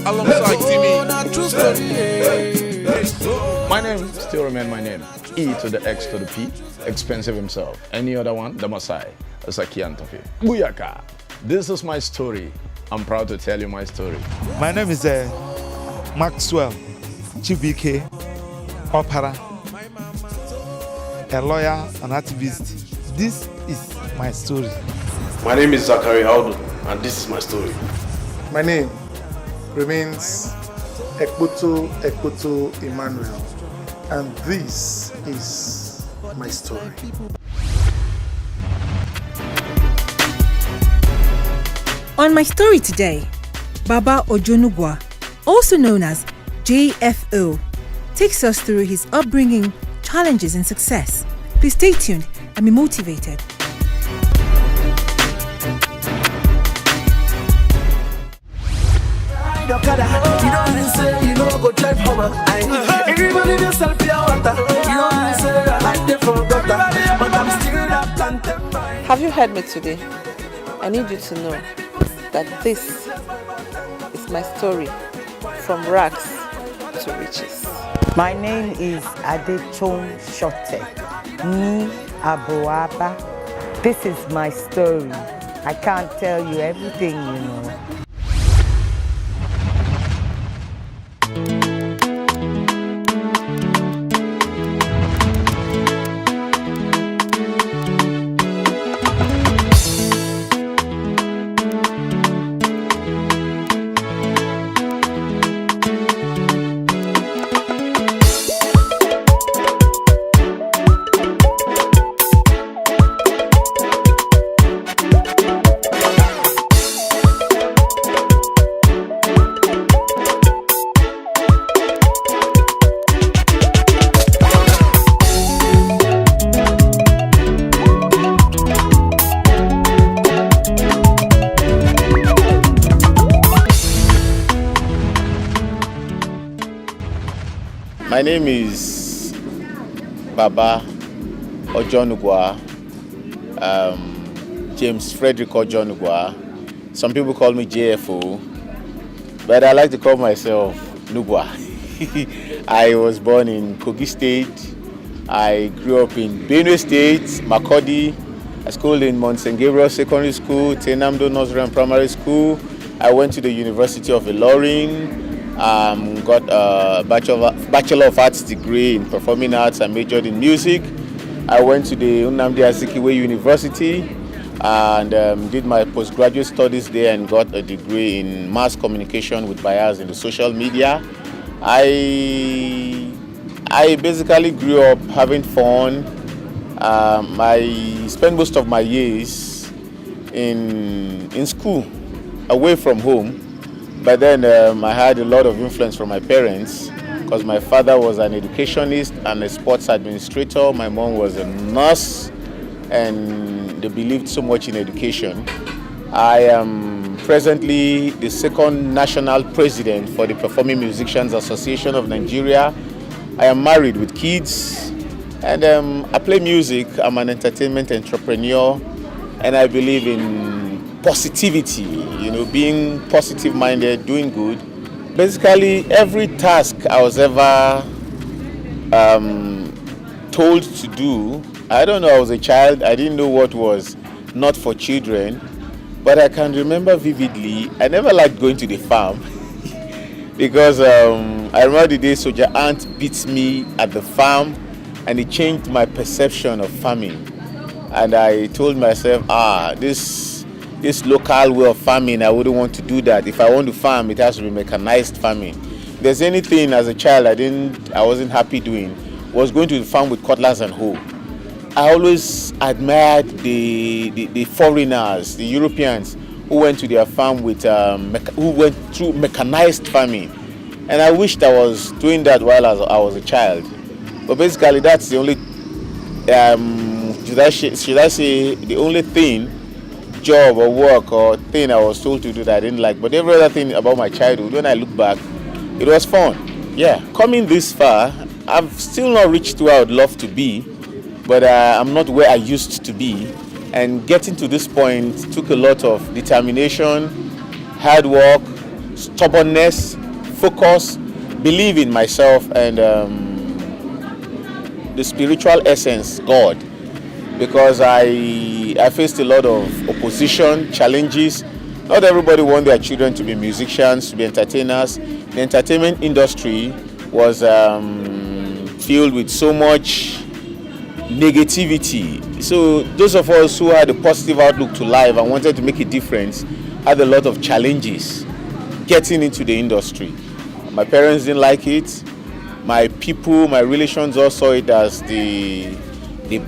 alongside Timmy. My name still remains my name. E to the X to the P, expensive himself. Any other one, the Masai, Asakiantofi. Buyaka! This is my story. I'm proud to tell you my story. My name is Maxwell Chibike Opera, a lawyer, an activist. This is my story. My name is Zachary Aldo, and this is my story. My name remains Ekpoto Emmanuel, and this is my story. On my story today, Baba OJONUGWA, also known as JFO, takes us through his upbringing, challenges and success. Please stay tuned and be motivated. Have you heard me today? I need you to know that this is my story from rags to riches. My name is Adechon Shote, Ni Abuaba. This is my story. I can't tell you everything, you know. My name is Baba OJONUGWA, James Frederick OJONUGWA. Some people call me JFO, but I like to call myself Nugwa. I was born in Kogi State. I grew up in Benue State, Makurdi. I schooled in Mount St. Gabriel Secondary School, Tenamdo Nursery and Primary School. I went to the University of Ilorin. Got a Bachelor of Arts degree in Performing Arts and majored in music. I went to the Nnamdi Azikiwe University and did my postgraduate studies there and got a degree in mass communication with bias in the social media. I basically grew up having fun. I spent most of my years in school, away from home. But then I had a lot of influence from my parents because my father was an educationist and a sports administrator. My mom was a nurse and they believed so much in education. I am presently the second national president for the Performing Musicians Association of Nigeria. I am married with kids and I play music. I'm an entertainment entrepreneur and I believe in positivity, you know, being positive-minded, doing good. Basically, every task I was ever told to do, I don't know, I was a child, I didn't know what was not for children, but I can remember vividly, I never liked going to the farm because I remember the day Soldier Ant beat me at the farm and it changed my perception of farming. And I told myself, this local way of farming, I wouldn't want to do that. If I want to farm, it has to be mechanized farming. If there's anything as a child I wasn't happy doing, was going to the farm with cutlass and hoe. I always admired the foreigners, the Europeans, who went to their farm with who went through mechanized farming. And I wished I was doing that while I was a child. But basically, that's the only, should I say, the only thing, job or work or thing I was told to do that I didn't like. But every other thing about my childhood, when I look back, it was fun. Yeah, coming this far, I've still not reached where I would love to be, but I'm not where I used to be. And getting to this point took a lot of determination, hard work, stubbornness, focus, believe in myself, and the spiritual essence, God. Because I faced a lot of opposition, challenges. Not everybody want their children to be musicians, to be entertainers. The entertainment industry was filled with so much negativity. So those of us who had a positive outlook to life and wanted to make a difference had a lot of challenges getting into the industry. My parents didn't like it. My people, my relations all saw it as the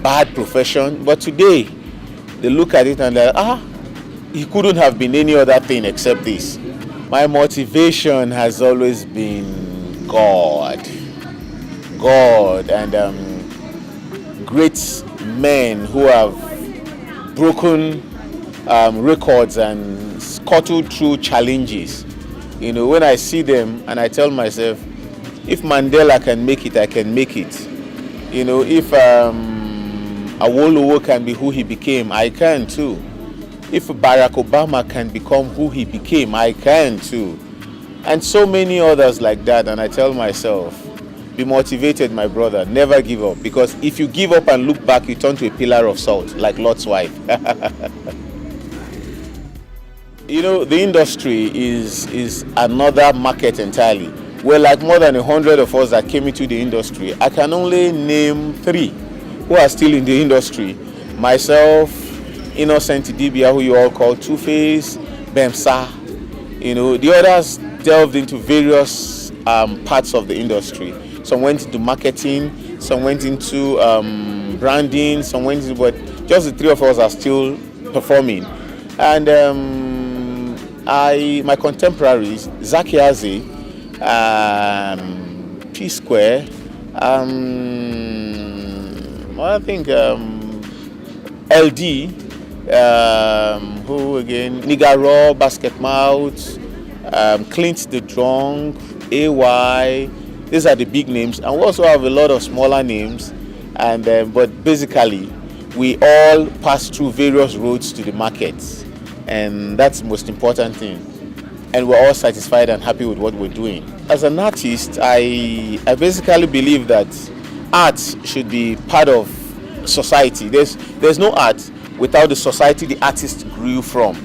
bad profession. But today, they look at it and they're it couldn't have been any other thing except this. My motivation has always been God. God and great men who have broken records and scuttled through challenges. You know, when I see them and I tell myself, if Mandela can make it, I can make it. You know, if Awolowo can be who he became, I can too. If Barack Obama can become who he became, I can too. And so many others like that. And I tell myself, be motivated, my brother. Never give up. Because if you give up and look back, you turn to a pillar of salt, like Lot's wife. You know, the industry is another market entirely. We're like more than 100 of us that came into the industry. I can only name 3 who are still in the industry. Myself, Innocent Dibia, who you all call Two-Face, Bemsa. You know, the others delved into various parts of the industry. Some went into marketing, some went into branding, some went into, but just the 3 of us are still performing. And my contemporaries, Zakiaze, P-Square, I think LD, who again, Nigaro, Basket Mouth, Clint the Drunk, AY. These are the big names, and we also have a lot of smaller names. And but basically, we all pass through various roads to the market, and that's the most important thing. And we're all satisfied and happy with what we're doing. As an artist, I basically believe that art should be part of society. There's no art without the society the artist grew from.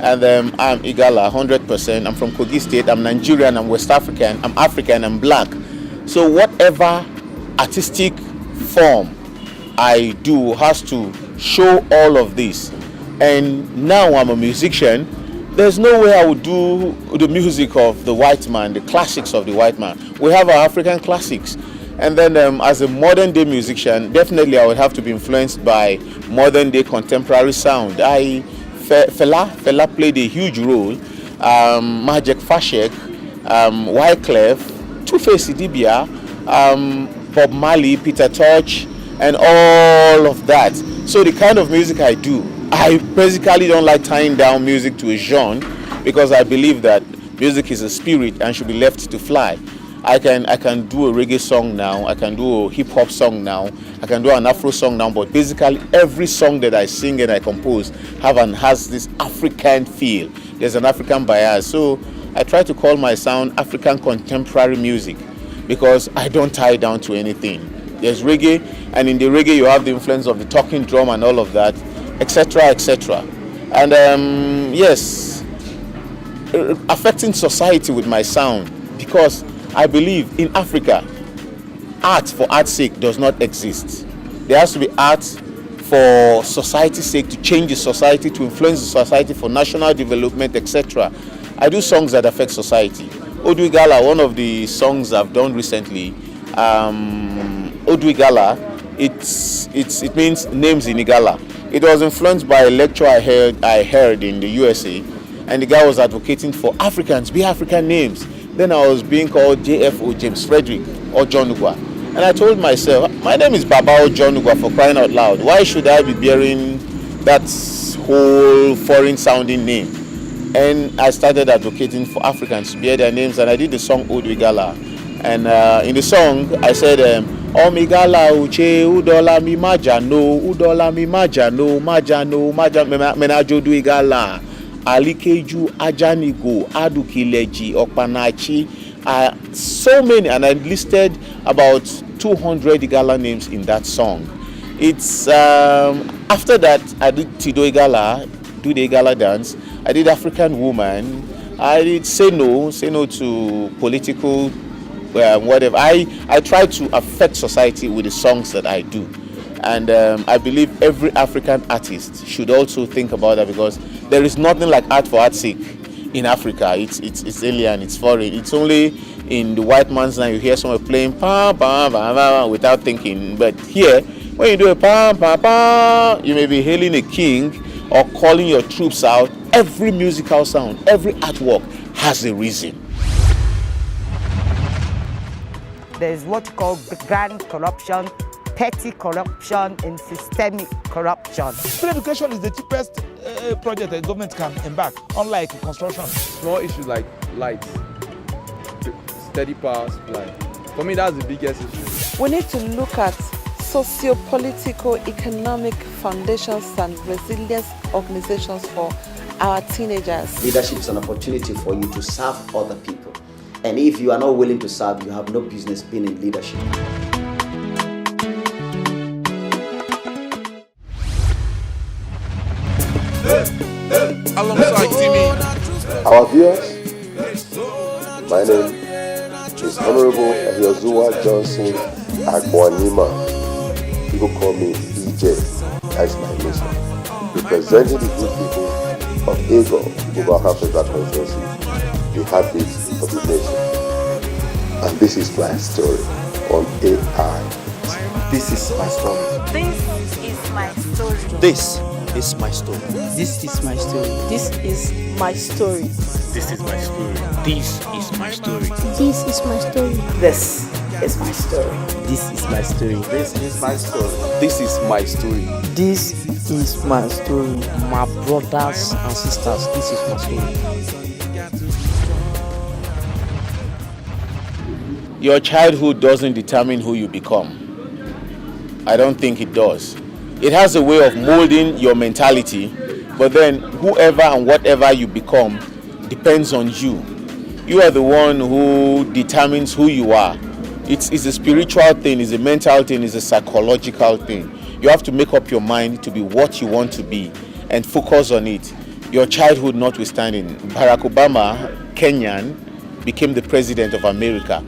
And I'm Igala, 100%. I'm from Kogi State. I'm Nigerian. I'm West African. I'm African. I'm black. So whatever artistic form I do has to show all of this. And now I'm a musician. There's no way I would do the music of the white man, the classics of the white man. We have our African classics. And then as a modern day musician, definitely I would have to be influenced by modern day contemporary sound. Fela played a huge role. Majek Fashek, Wyclef, Two-Face Idibia, Bob Marley, Peter Tosh, and all of that. So the kind of music I do, I basically don't like tying down music to a genre, because I believe that music is a spirit and should be left to fly. I can do a reggae song now, I can do a hip hop song now, I can do an Afro song now, but basically every song that I sing and I compose has this African feel. There's an African bias. So I try to call my sound African contemporary music, because I don't tie down to anything. There's reggae, and in the reggae you have the influence of the talking drum and all of that, etc., etc. And yes, affecting society with my sound, because I believe in Africa, art for art's sake does not exist. There has to be art for society's sake, to change the society, to influence the society, for national development, etc. I do songs that affect society. Odwigala, one of the songs I've done recently, Odwigala, it means names in Igala. It was influenced by a lecture I heard in the USA, and the guy was advocating for Africans, be African names. Then I was being called JFO, James Frederick, OJONUGWA. And I told myself, my name is Baba OJONUGWA, for crying out loud. Why should I be bearing that whole foreign sounding name? And I started advocating for Africans to bear their names, and I did the song Odwigala. And in the song, I said, Omigala uche udola mi maja no, udola mi maja no, maja no, maja menajo duigala. Alikeju, Ajanigo, Adukileji, Okpanachi, so many, and I listed about 200 Igala names in that song. It's after that I did Tido Igala, do the Igala dance. I did African Woman. I did Say No to political whatever. I try to affect society with the songs that I do. And I believe every African artist should also think about that, because there is nothing like art for art's sake in Africa. It's alien, it's foreign. It's only in the white man's land you hear someone playing pam pam pam pam without thinking. But here, when you do a pam pam pam, you may be hailing a king or calling your troops out. Every musical sound, every artwork has a reason. There's what you call grand corruption, petty corruption, and systemic corruption. Free education is the cheapest project a government can embark, unlike construction. Small issues like lights, steady power supply. For me, that's the biggest issue. We need to look at socio-political, economic foundations and resilience organizations for our teenagers. Leadership is an opportunity for you to serve other people. And if you are not willing to serve, you have no business being in leadership. Alongside Timmy. Our viewers, my name is Honorable Yozuwa Johnson Agwanima. People call me EJ. That's my mission. Representing the good people of AGO, Global Africa Conference, the habits of the nation. And this is my story on AI. This is my story. This is my story. This is my story. This is my story. This is my story. This is my story. This is my story. This is my story. This is my story. This is my story. This is my story. This is my story. This is my story. My brothers and sisters, this is my story. Your childhood doesn't determine who you become. I don't think it does. It has a way of molding your mentality, but then whoever and whatever you become depends on you. You are the one who determines who you are. It's a spiritual thing, it's a mental thing, it's a psychological thing. You have to make up your mind to be what you want to be and focus on it. Your childhood notwithstanding. Barack Obama, Kenyan, became the president of America.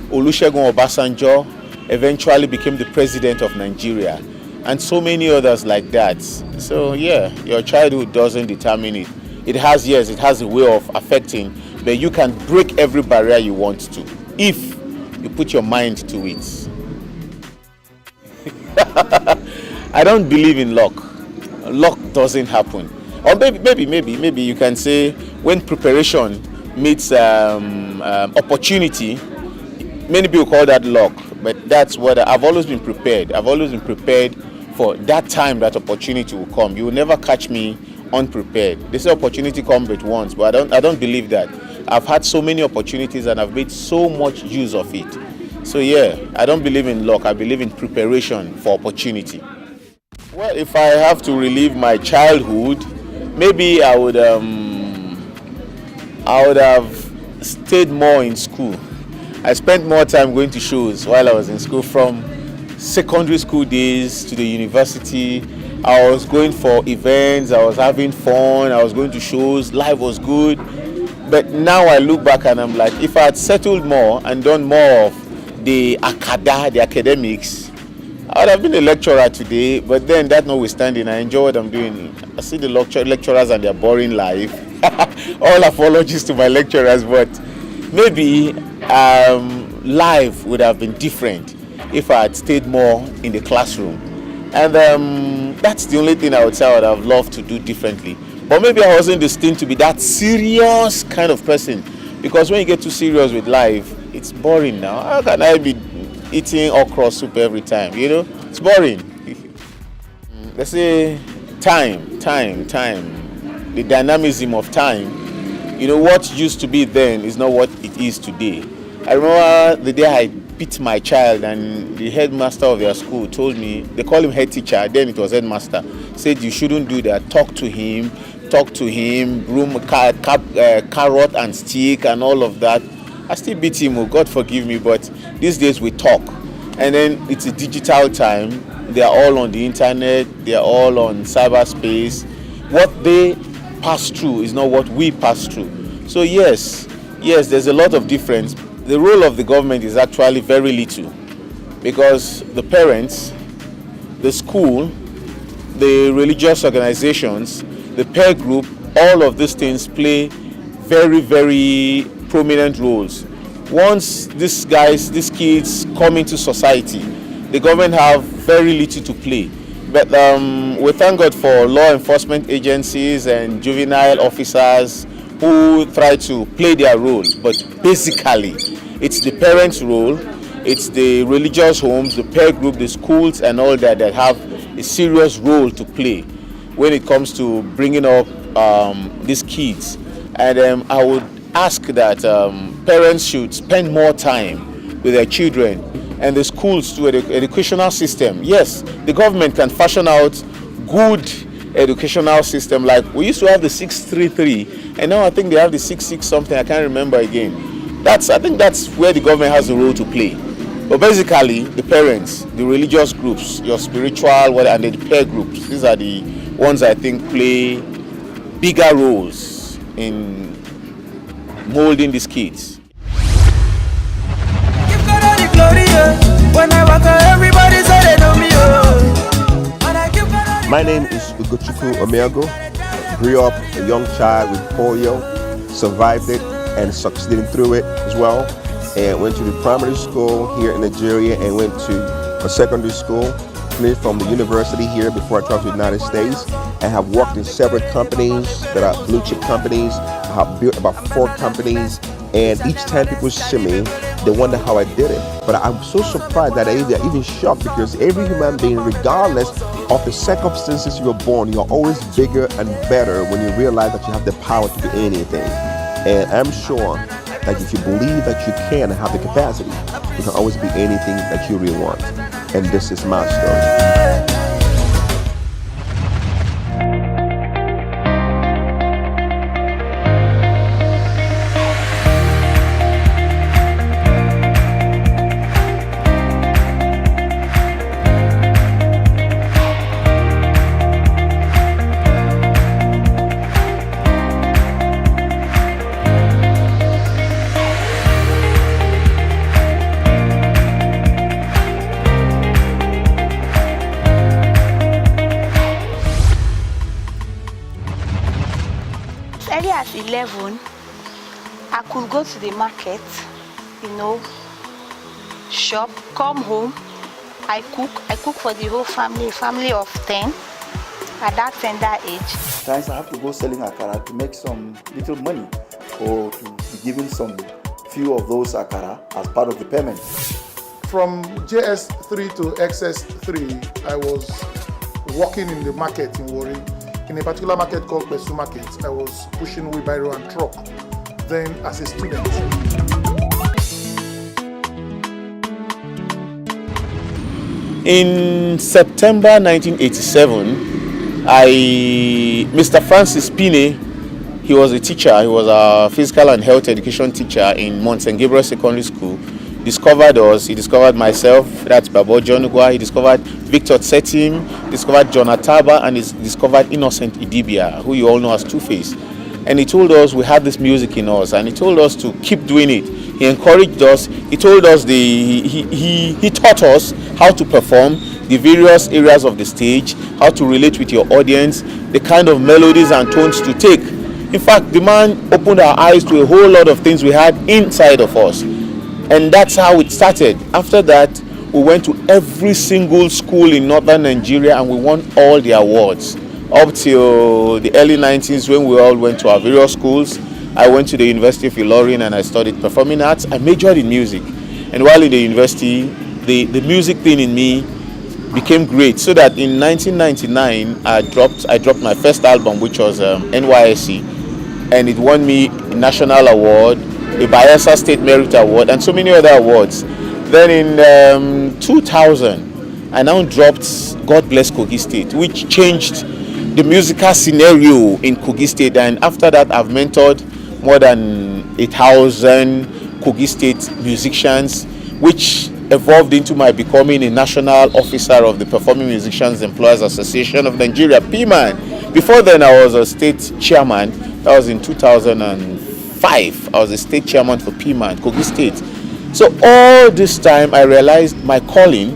Olusegun Obasanjo eventually became the president of Nigeria, and so many others like that. So yeah, your childhood doesn't determine it. It has a way of affecting, but you can break every barrier you want to if you put your mind to it. I don't believe in luck. Luck doesn't happen. Or maybe you can say when preparation meets opportunity. Many people call that luck, but that's what I've always been prepared. I've always been prepared for that time that opportunity will come. You will never catch me unprepared. They say opportunity comes but once, but I don't believe that. I've had so many opportunities and I've made so much use of it. So yeah, I don't believe in luck. I believe in preparation for opportunity. Well, if I have to relive my childhood, maybe I would have stayed more in school. I spent more time going to shows while I was in school, from secondary school days to the university. I was going for events, I was having fun, I was going to shows, life was good. But now I look back and I'm like, if I had settled more and done more of the academics, I would have been a lecturer today. But then that notwithstanding, I enjoy what I'm doing. I see the lecturers and their boring life. All apologies to my lecturers, but maybe life would have been different if I had stayed more in the classroom. And that's the only thing I would say I would have loved to do differently. But maybe I wasn't destined to be that serious kind of person, because when you get too serious with life, it's boring now. How can I be eating okra soup every time? You know, it's boring. Let's say time, the dynamism of time. You know, what used to be then is not what it is today. I remember the day I beat my child, and the headmaster of their school told me, they call him head teacher, then it was headmaster, said you shouldn't do that, talk to him, talk to him, carrot and stick and all of that. I still beat him, oh, God forgive me, but these days we talk. And then it's a digital time. They are all on the internet. They are all on cyberspace. What they pass through is not what we pass through. So yes, there's a lot of difference. The role of the government is actually very little, because the parents, the school, the religious organizations, the peer group, all of these things play very, very prominent roles. Once these kids come into society, the government have very little to play. But we thank God for law enforcement agencies and juvenile officers who try to play their role. But basically, it's the parents' role, it's the religious homes, the peer group, the schools and all that have a serious role to play when it comes to bringing up these kids. And I would ask that parents should spend more time with their children, and the schools too, the educational system. Yes, the government can fashion out good educational system. Like we used to have the 633, and now I think they have the 66 something. I can't remember again. I think that's where the government has a role to play. But basically, the parents, the religious groups, your spiritual, and the peer groups, these are the ones I think play bigger roles in molding these kids. My name is Ugochukwu Omeago. Grew up a young child with polio, survived it and succeeded through it as well. And went to the primary school here in Nigeria and went to a secondary school. Finished from the university here before I traveled to the United States. I have worked in several companies that are blue chip companies. I have built about 4 companies, and each time people see me, they wonder how I did it. But I'm so surprised that they're even shocked, because every human being, regardless of the circumstances you were born, you're always bigger and better when you realize that you have the power to do anything. And I'm sure that if you believe that you can and have the capacity, you can always be anything that you really want. And this is my story. Early at 11, I could go to the market, shop, come home, I cook for the whole family, a family of 10 at that tender age. Sometimes I have to go selling akara to make some little money, or to be given some few of those akara as part of the payment. From JS3 to XS3, I was working in the market in Warri. In a particular market called Besu Market, I was pushing wheelbarrow and truck, then as a student. In September 1987, Mr. Francis Pine, he was a teacher, he was a physical and health education teacher in Mount St. Gabriel Secondary School, discovered us. He discovered myself, that's Baba OJONUGWA. He discovered Victor Tsetim, discovered John Ataba, and he discovered Innocent Idibia, who you all know as Two-Face. And he told us we had this music in us, and he told us to keep doing it. He encouraged us. He told us he taught us how to perform the various areas of the stage, how to relate with your audience, the kind of melodies and tones to take. In fact, the man opened our eyes to a whole lot of things we had inside of us. And that's how it started. After that, we went to every single school in northern Nigeria and we won all the awards. Up till the early 90s, when we all went to our various schools. I went to the University of Ilorin and I studied performing arts. I majored in music. And while in the university, the music thing in me became great. So that in 1999, I dropped my first album, which was NYSC. And it won me a national award, a Bayelsa State Merit Award, and so many other awards. Then in 2000, I now dropped God Bless Kogi State, which changed the musical scenario in Kogi State, and after that I've mentored more than 8,000 Kogi State musicians, which evolved into my becoming a national officer of the Performing Musicians Employers Association of Nigeria, PMAN. Before then, I was a state chairman. That was in 2005. I was a state chairman for PMAN, Kogi State. So all this time, I realized my calling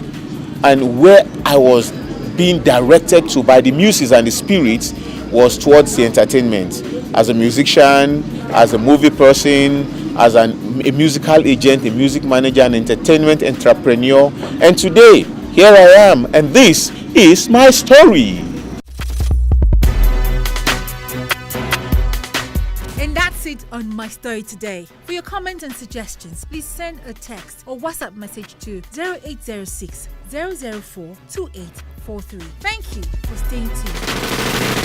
and where I was being directed to by the muses and the spirits was towards the entertainment. As a musician, as a movie person, as a musical agent, a music manager, an entertainment entrepreneur. And today, here I am, and this is my story. And that's it on My Story today. For your comments and suggestions, please send a text or WhatsApp message to 0806 004 2843. Thank you for staying tuned.